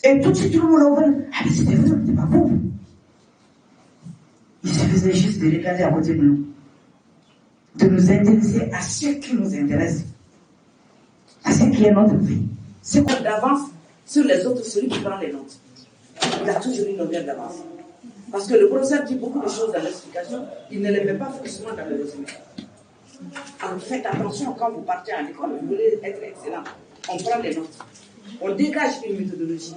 Et tout de suite, tout le monde a ouvert. Ah, mais c'était vous, c'était pas vous. Il suffisait juste de regarder à côté de nous, de nous intéresser à ce qui nous intéresse, à ce qui est notre vie. C'est qu'on d'avance sur les autres, celui qui prend les notes. Il a toujours une longueur d'avance. Parce que le professeur dit beaucoup de choses dans l'explication, il ne les met pas forcément dans le résumé. Alors faites attention quand vous partez à l'école, vous voulez être excellent. On prend les notes. On dégage une méthodologie.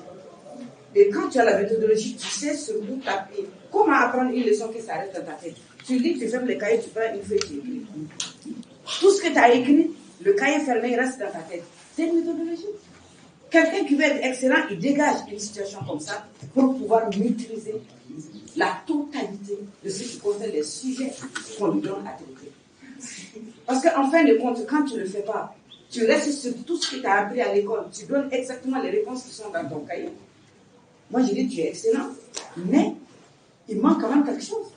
Et quand tu as la méthodologie, tu sais sur où taper. Comment apprendre une leçon qui s'arrête dans ta tête? Tu lis, tu fermes le cahier, tu prends une feuille, tu écris. Tout ce que tu as écrit, le cahier fermé, il reste dans ta tête. C'est une méthodologie. Quelqu'un qui veut être excellent, il dégage une situation comme ça pour pouvoir maîtriser la totalité de ce qui concerne les sujets qu'on lui donne à traiter. Parce qu'en fin de compte, quand tu ne le fais pas, tu restes sur tout ce que tu as appris à l'école, tu donnes exactement les réponses qui sont dans ton cahier. Moi, je dis, tu es excellent, mais il manque quand même quelque chose.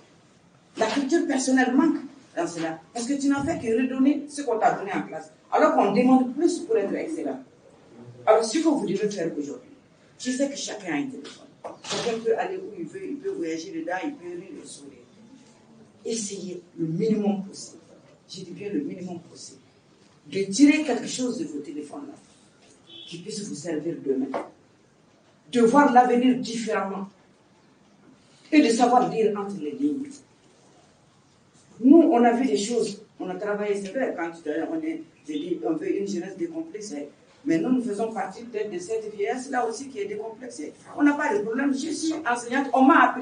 La culture personnelle manque dans cela. Parce que tu n'as fait que redonner ce qu'on t'a donné en classe. Alors qu'on demande plus pour être excellent. Alors, ce que vous devez faire aujourd'hui, je sais que chacun a un téléphone. Chacun peut aller où il veut, il peut voyager dedans, il peut rire et sourire. Essayez le minimum possible. Je dis bien le minimum possible. De tirer quelque chose de vos téléphones-là qui puisse vous servir demain. De voir l'avenir différemment. Et de savoir lire entre les lignes. Nous, on a vu des choses. On a travaillé, c'est vrai, quand on veut une jeunesse décomplexée. Mais nous faisons partie peut-être de cette vieillesse-là aussi qui est décomplexée. On n'a pas de problème. Je suis enseignante, on m'a appris.